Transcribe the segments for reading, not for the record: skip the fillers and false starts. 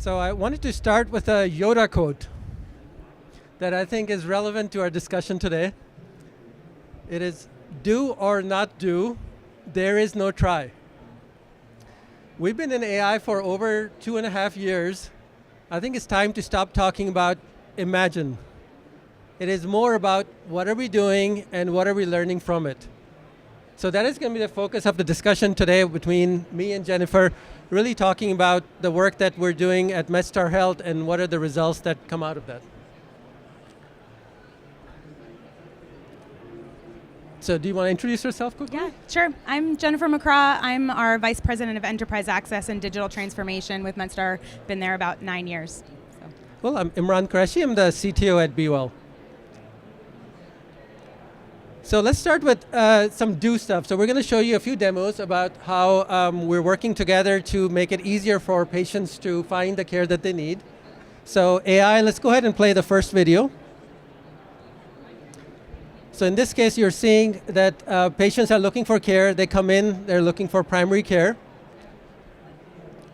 So I wanted to start with a Yoda quote that I think is relevant to our discussion today. It is, do or not do, there is no try. We've been in AI for over 2.5 years. I think it's time to stop talking about imagine. It is more about what are we doing and what are we learning from it. So that is going to be the focus of the discussion today between me and Jennifer, really talking about the work that we're doing at MedStar Health and what are the results that come out of that. So do you want to introduce yourself quickly? Yeah, sure. I'm Jennifer McCraw. I'm our Vice President of Enterprise Access and Digital Transformation with MedStar. Been there about 9 years. So. Well, I'm Imran Qureshi. I'm the CTO at b.well. So let's start with some do stuff. So we're going to show you a few demos about how we're working together to make it easier for patients to find the care that they need. So AI, let's go ahead and play the first video. So in this case, you're seeing that patients are looking for care. They come in, they're looking for primary care.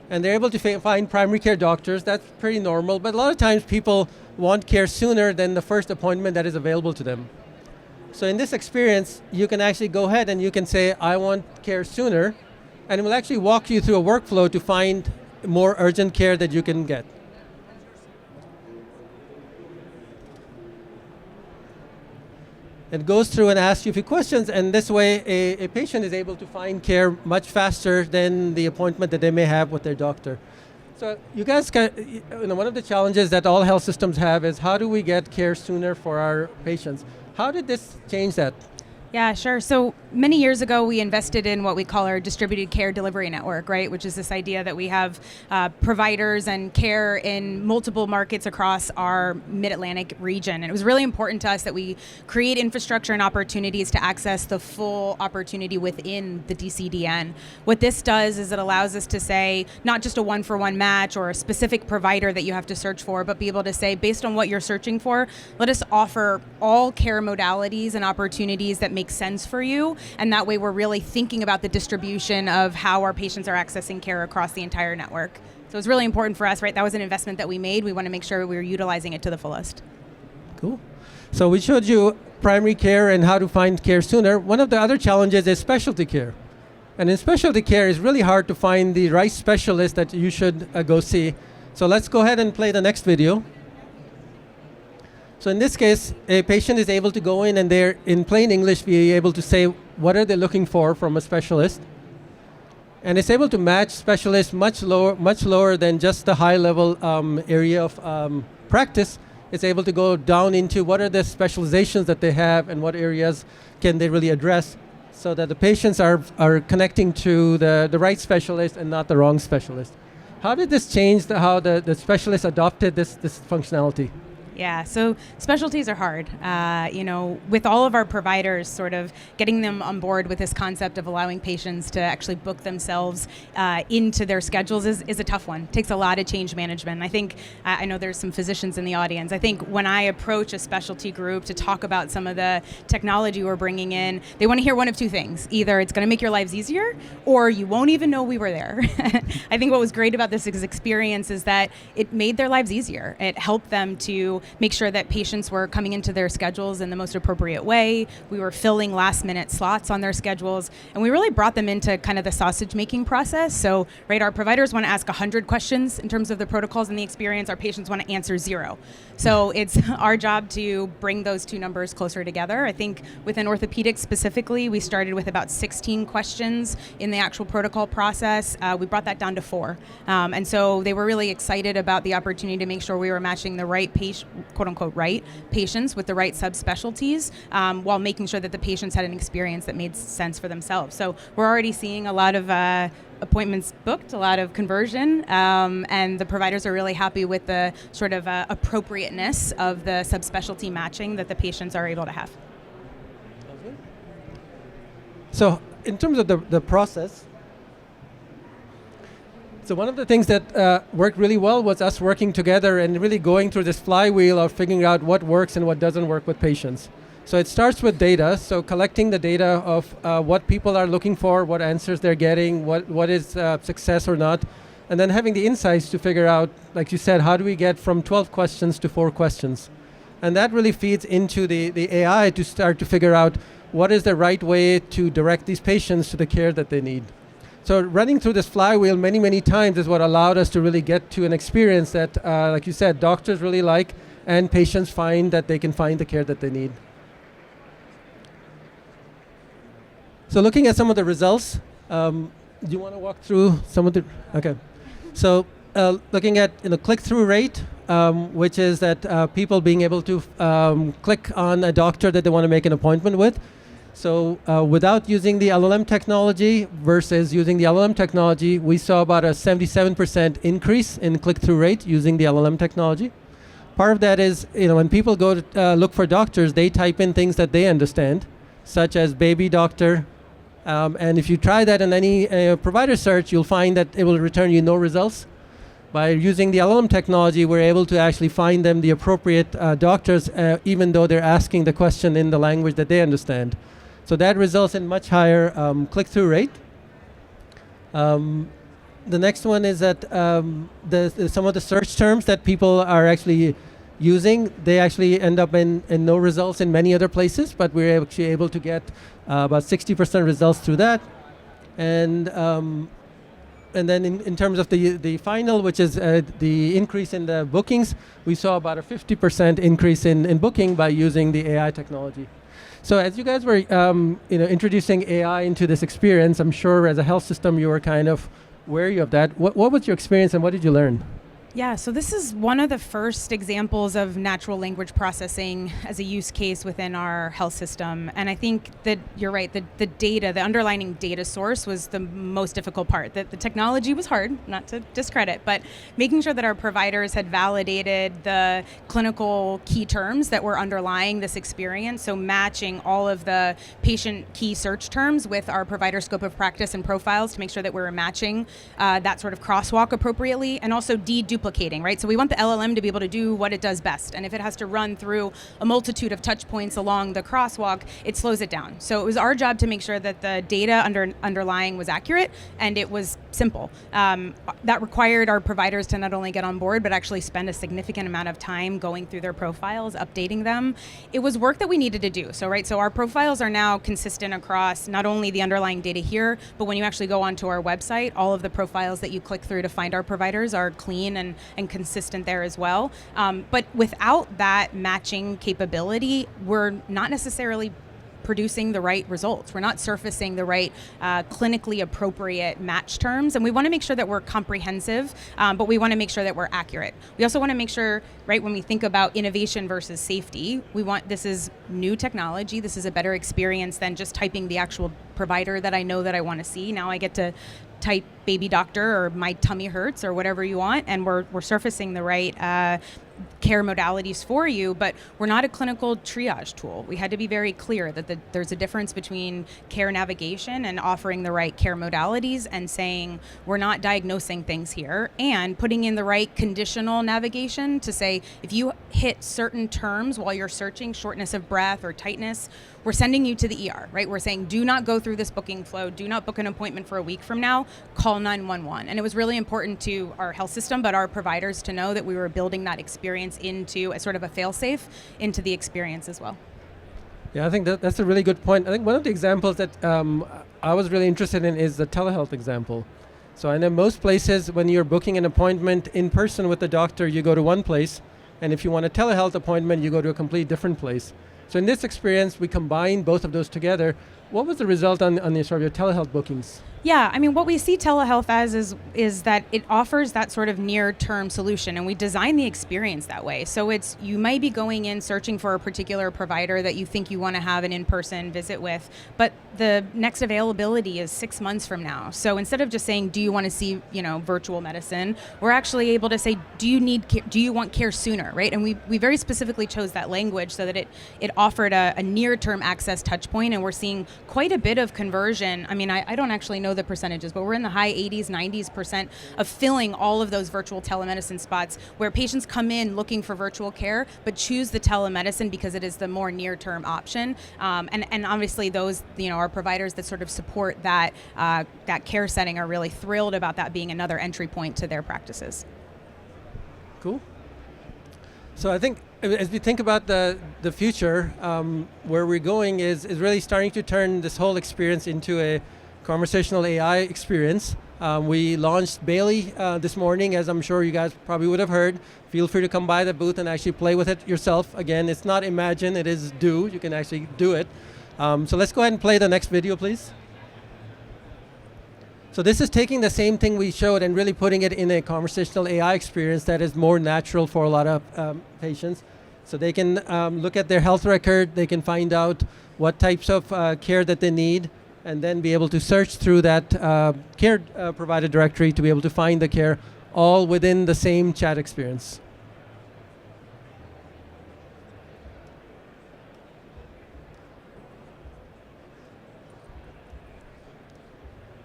And they're able to find primary care doctors. That's pretty normal. But a lot of times people want care sooner than the first appointment that is available to them. So in this experience, you can actually go ahead and you can say, I want care sooner. And it will actually walk you through a workflow to find more urgent care that you can get. It goes through and asks you a few questions, and this way a patient is able to find care much faster than the appointment that they may have with their doctor. So you guys can, one of the challenges that all health systems have is how do we get care sooner for our patients? How did this change that? Yeah, sure. So many years ago, we invested in what we call our distributed care delivery network, right? Which is this idea that we have providers and care in multiple markets across our mid-Atlantic region. And it was really important to us that we create infrastructure and opportunities to access the full opportunity within the DCDN. What this does is it allows us to say, not just a one-for-one match or a specific provider that you have to search for, but be able to say, based on what you're searching for, let us offer all care modalities and opportunities that make sense for you, and that way we're really thinking about the distribution of how our patients are accessing care across the entire network. So it's really important for us, right? That was an investment that we made. We want to make sure we were utilizing it to the fullest. Cool. So we showed you primary care and how to find care sooner. One of the other challenges is specialty care. And in specialty care, it's really hard to find the right specialist that you should go see. So let's go ahead and play the next video. So in this case, a patient is able to go in and they're, in plain English, be able to say what are they looking for from a specialist. And it's able to match specialists much lower than just the high-level area of practice. It's able to go down into what are the specializations that they have and what areas can they really address so that the patients are connecting to the right specialist and not the wrong specialist. How did this change how the specialists adopted this functionality? Yeah, so specialties are hard. With all of our providers, sort of getting them on board with this concept of allowing patients to actually book themselves into their schedules is a tough one. It takes a lot of change management. I think, I know there's some physicians in the audience. I think when I approach a specialty group to talk about some of the technology we're bringing in, they want to hear one of two things. Either it's going to make your lives easier, or you won't even know we were there. I think what was great about this experience is that it made their lives easier. It helped them to make sure that patients were coming into their schedules in the most appropriate way. We were filling last minute slots on their schedules, and we really brought them into kind of the sausage making process. So, right, our providers want to ask 100 questions in terms of the protocols and the experience. Our patients want to answer 0. So it's our job to bring those two numbers closer together. I think within orthopedics specifically, we started with about 16 questions in the actual protocol process. We brought that down to 4. And so they were really excited about the opportunity to make sure we were matching the right patient, quote unquote, right patients with the right subspecialties, while making sure that the patients had an experience that made sense for themselves. So we're already seeing a lot of appointments booked, a lot of conversion, and the providers are really happy with the sort of appropriateness of the subspecialty matching that the patients are able to have. So in terms of the process, so one of the things that worked really well was us working together and really going through this flywheel of figuring out what works and what doesn't work with patients. So it starts with data, so collecting the data of what people are looking for, what answers they're getting, what is success or not. and then having the insights to figure out, like you said, how do we get from 12 questions to 4 questions? And that really feeds into the AI to start to figure out what is the right way to direct these patients to the care that they need. So running through this flywheel many, many times is what allowed us to really get to an experience that, like you said, doctors really like, and patients find that they can find the care that they need. So looking at some of the results, do you want to walk through some of the, okay. So looking at click-through rate, which is that people being able to click on a doctor that they want to make an appointment with. So without using the LLM technology versus using the LLM technology, we saw about a 77% increase in click-through rate using the LLM technology. Part of that is, when people go to look for doctors, they type in things that they understand, such as baby doctor. And if you try that in any provider search, you'll find that it will return you no results. By using the LLM technology, we're able to actually find them the appropriate doctors, even though they're asking the question in the language that they understand. So that results in much higher click-through rate. The next one is that some of the search terms that people are actually using, they actually end up in no results in many other places, but we're actually able to get about 60% results through that. And then in terms of the final, which is the increase in the bookings, we saw about a 50% increase in booking by using the AI technology. So as you guys were introducing AI into this experience, I'm sure as a health system you were kind of wary of that. What was your experience and what did you learn? Yeah, so this is one of the first examples of natural language processing as a use case within our health system. And I think that you're right, the data, the underlying data source was the most difficult part. The technology was hard, not to discredit, but making sure that our providers had validated the clinical key terms that were underlying this experience. So matching all of the patient key search terms with our provider scope of practice and profiles to make sure that we were matching that sort of crosswalk appropriately, and also deduplicating, right? So we want the LLM to be able to do what it does best. And if it has to run through a multitude of touch points along the crosswalk, it slows it down. So it was our job to make sure that the data underlying was accurate and it was simple. That required our providers to not only get on board, but actually spend a significant amount of time going through their profiles, updating them. It was work that we needed to do. So our profiles are now consistent across not only the underlying data here, but when you actually go onto our website, all of the profiles that you click through to find our providers are clean and consistent there as well. But without that matching capability, we're not necessarily producing the right results. We're not surfacing the right clinically appropriate match terms. And we want to make sure that we're comprehensive, but we want to make sure that we're accurate. We also want to make sure, when we think about innovation versus safety, this is new technology. This is a better experience than just typing the actual provider that I know that I want to see. Now I get to type baby doctor or my tummy hurts or whatever you want, and we're surfacing the right care modalities for you, but we're not a clinical triage tool. We had to be very clear that there's a difference between care navigation and offering the right care modalities and saying we're not diagnosing things here, and putting in the right conditional navigation to say if you hit certain terms while you're searching, shortness of breath or tightness, we're sending you to the ER, right? We're saying do not go through this booking flow, do not book an appointment for a week from now, call 911. And it was really important to our health system, but our providers to know that we were building that experience into a sort of a fail-safe into the experience as well. Yeah, I think that's a really good point. I think one of the examples that I was really interested in is the telehealth example. So I know most places when you're booking an appointment in person with the doctor, you go to one place, and if you want a telehealth appointment, you go to a completely different place. So in this experience, we combined both of those together. What was the result on your telehealth bookings? Yeah, what we see telehealth as is that it offers that sort of near-term solution, and we design the experience that way. So you might be going in searching for a particular provider that you think you want to have an in-person visit with, but the next availability is 6 months from now. So instead of just saying, do you want to see, virtual medicine, we're actually able to say, do you want care sooner, right? And we very specifically chose that language so that it offered a near-term access touch point, and we're seeing quite a bit of conversion. I don't actually know know the percentages, but we're in the high 80s, 90s% of filling all of those virtual telemedicine spots where patients come in looking for virtual care, but choose the telemedicine because it is the more near-term option. And obviously those, our providers that sort of support that care setting are really thrilled about that being another entry point to their practices. Cool. So I think as we think about the future, where we're going is really starting to turn this whole experience into a conversational AI experience. We launched Bailey this morning, as I'm sure you guys probably would have heard. Feel free to come by the booth and actually play with it yourself. Again, it's not imagine, it is do. You can actually do it. So let's go ahead and play the next video, please. So this is taking the same thing we showed and really putting it in a conversational AI experience that is more natural for a lot of patients. So they can look at their health record, they can find out what types of care that they need, and then be able to search through that care provider directory to be able to find the care all within the same chat experience.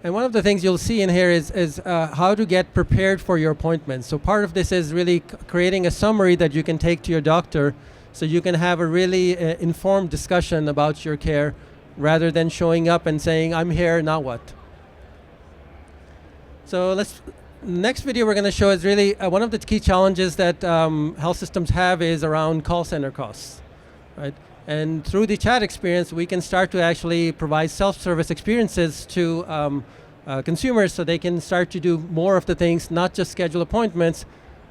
And one of the things you'll see in here is how to get prepared for your appointments. So part of this is really creating a summary that you can take to your doctor so you can have a really informed discussion about your care rather than showing up and saying, I'm here, now what? So next video we're going to show is really one of the key challenges that health systems have is around call center costs, right? And through the chat experience, we can start to actually provide self-service experiences to consumers so they can start to do more of the things, not just schedule appointments,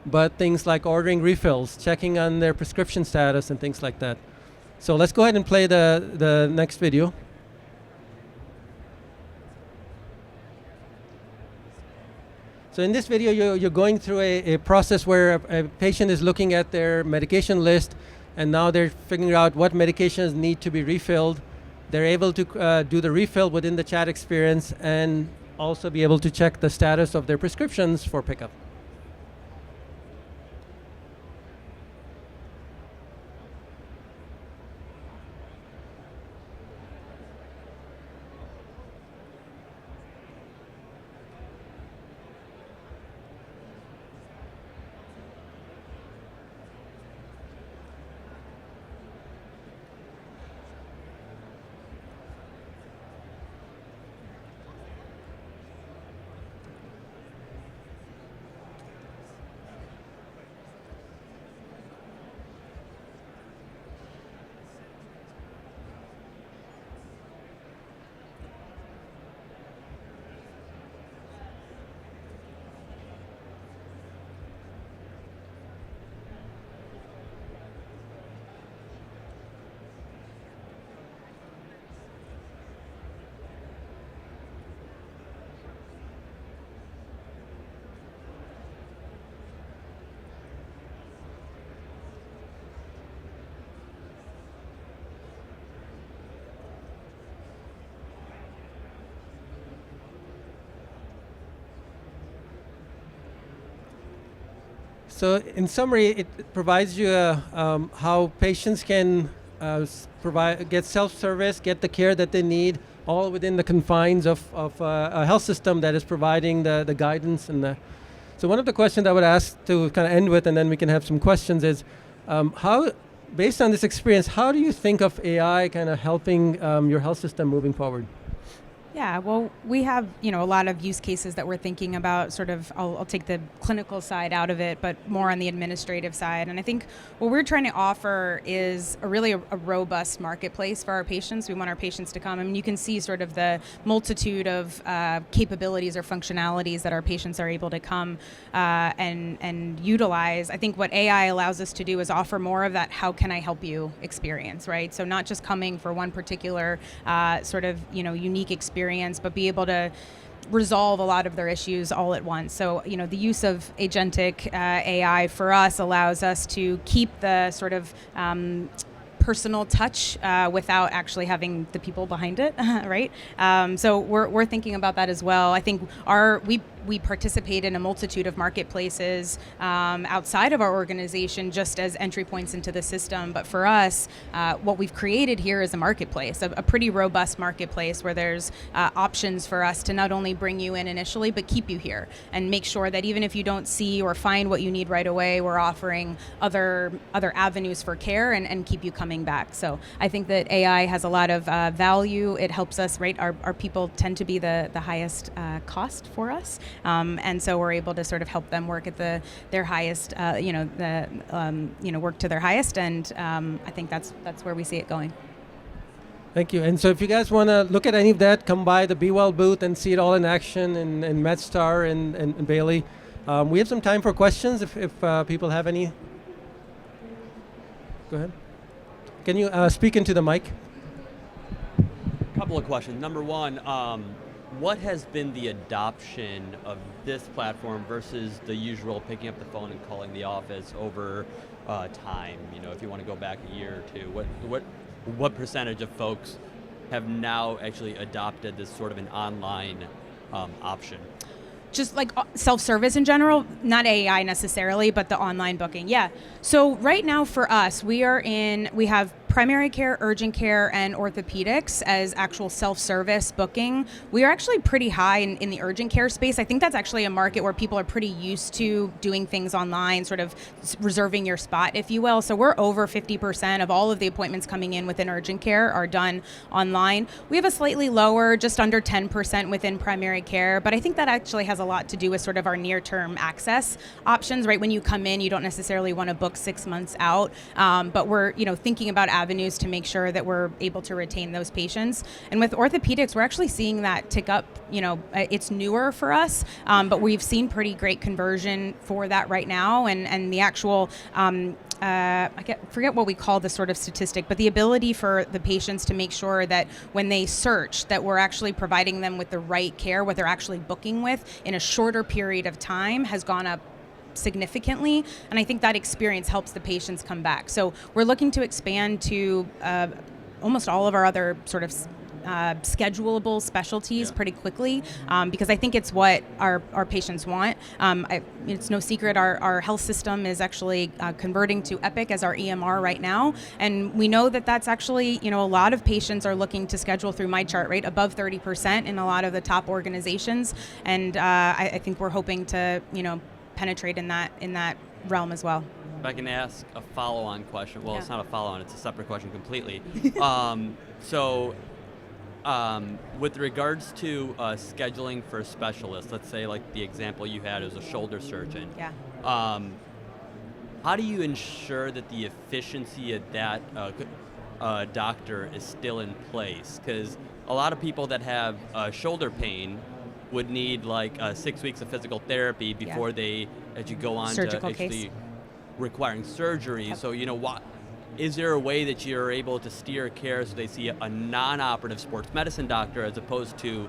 but things like ordering refills, checking on their prescription status, and things like that. So let's go ahead and play the next video. So in this video, you're going through a process where a patient is looking at their medication list, and now they're figuring out what medications need to be refilled. They're able to do the refill within the chat experience and also be able to check the status of their prescriptions for pickup. So in summary, it provides you how patients can get self-service, get the care that they need, all within the confines of a health system that is providing the guidance. So one of the questions I would ask to kind of end with, and then we can have some questions, is how, based on this experience, how do you think of AI kind of helping your health system moving forward? Yeah, well, we have, a lot of use cases that we're thinking about. Sort of, I'll take the clinical side out of it, but more on the administrative side. And I think what we're trying to offer is a robust marketplace for our patients. We want our patients to come. I mean, you can see sort of the multitude of capabilities or functionalities that our patients are able to come and utilize. I think what AI allows us to do is offer more of that "how can I help you" experience, right? So not just coming for one particular sort of unique experience, but be able to resolve a lot of their issues all at once. So, the use of agentic AI for us allows us to keep the sort of personal touch without actually having the people behind it, right? So we're thinking about that as well. I think we participate in a multitude of marketplaces outside of our organization just as entry points into the system. But for us, what we've created here is a marketplace, a pretty robust marketplace where there's options for us to not only bring you in initially, but keep you here and make sure that even if you don't see or find what you need right away, we're offering other avenues for care and keep you coming back. So I think that AI has a lot of value. It helps us, right? Our people tend to be the highest cost for us. And so we're able to sort of help them work at their highest, work to their highest. And I think that's where we see it going. Thank you. And so if you guys want to look at any of that, come by the b.well booth and see it all in action in MedStar and Bailey. We have some time for questions if people have any. Go ahead. Can you speak into the mic? A couple of questions. Number one, what has been the adoption of this platform versus the usual picking up the phone and calling the office over time? You know, if you want to go back a year or two, what percentage of folks have now actually adopted this sort of an online option? Just like self-service in general, not AI necessarily, but the online booking. Yeah. So right now for us, we have primary care, urgent care, and orthopedics as actual self-service booking. We are actually pretty high in the urgent care space. I think that's actually a market where people are pretty used to doing things online, sort of reserving your spot, if you will. So we're over 50% of all of the appointments coming in within urgent care are done online. We have a slightly lower, just under 10% within primary care, but I think that actually has a lot to do with sort of our near-term access options, right? When you come in, you don't necessarily want to book 6 months out, but we're thinking about avenues to make sure that we're able to retain those patients. And with orthopedics, we're actually seeing that tick up. It's newer for us, but we've seen pretty great conversion for that right now. And the actual, forget what we call the sort of statistic, but the ability for the patients to make sure that when they search, that we're actually providing them with the right care, what they're actually booking with in a shorter period of time has gone up significantly, and I think that experience helps the patients come back. So we're looking to expand to almost all of our other sort of schedulable specialties pretty quickly because I think it's what our patients want. It's no secret our health system is actually converting to Epic as our EMR right now, and we know that that's actually, a lot of patients are looking to schedule through MyChart, right, above 30% in a lot of the top organizations, and I think we're hoping to, penetrate in that realm as well. If I can ask a follow-on question. Well, It's not a follow-on, it's a separate question completely. With regards to scheduling for specialists, let's say like the example you had is a shoulder surgeon. Yeah. How do you ensure that the efficiency of that doctor is still in place? Because a lot of people that have shoulder pain would need like 6 weeks of physical therapy before they actually go on surgical to actually case. requiring surgery. Yep. So, is there a way that you're able to steer care so they see a non-operative sports medicine doctor as opposed to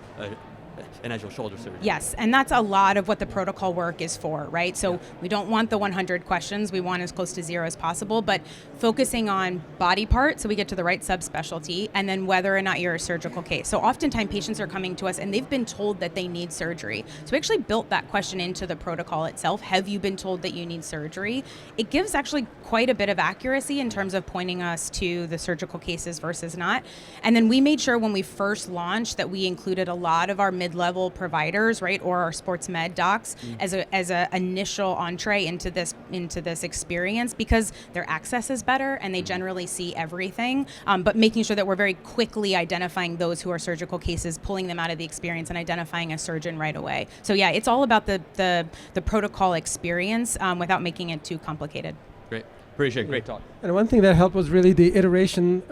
an actual shoulder surgeon? Yes, and that's a lot of what the protocol work is for, right? So we don't want the 100 questions. We want as close to 0 as possible, but focusing on body part so we get to the right subspecialty, and then whether or not you're a surgical case. So oftentimes patients are coming to us and they've been told that they need surgery. So we actually built that question into the protocol itself. Have you been told that you need surgery? It gives actually quite a bit of accuracy in terms of pointing us to the surgical cases versus not. And then we made sure when we first launched that we included a lot of our mid-level providers, right, or our sports med docs as a initial entree into this experience, because their access is better and they generally see everything. But making sure that we're very quickly identifying those who are surgical cases, pulling them out of the experience, and identifying a surgeon right away. So yeah, it's all about the protocol experience without making it too complicated. Great. Appreciate it. Great talk. And one thing that helped was really the iteration,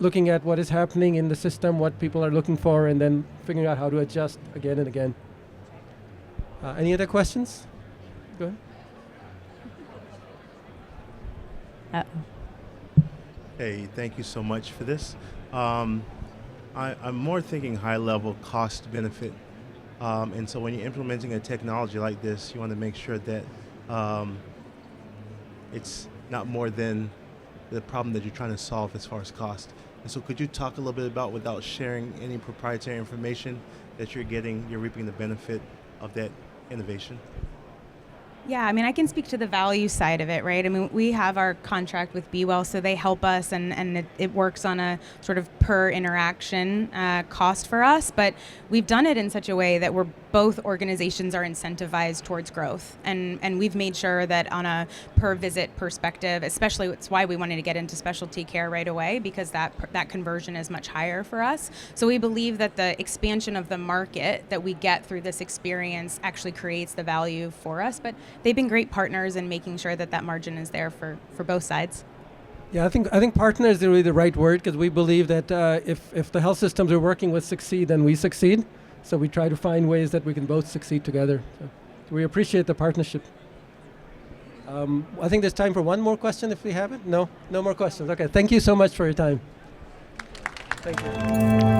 looking at what is happening in the system, what people are looking for, and then figuring out how to adjust again and again. Any other questions? Go ahead. Hey, thank you so much for this. I'm more thinking high-level cost benefit. And so when you're implementing a technology like this, you want to make sure that it's not more than the problem that you're trying to solve as far as cost. And so could you talk a little bit about, without sharing any proprietary information, that you're reaping the benefit of that innovation? Yeah, I mean, I can speak to the value side of it, right? I mean, we have our contract with b.well, so they help us, and it works on a sort of per interaction cost for us. But we've done it in such a way that we're both organizations are incentivized towards growth, and we've made sure that on a per visit perspective, especially it's why we wanted to get into specialty care right away, because that conversion is much higher for us. So we believe that the expansion of the market that we get through this experience actually creates the value for us. But they've been great partners in making sure that margin is there for both sides. Yeah, I think partner is really the right word, because we believe that if the health systems we're working with succeed, then we succeed. So we try to find ways that we can both succeed together. So we appreciate the partnership. I think there's time for one more question if we have it. No more questions. Okay, thank you so much for your time. Thank you.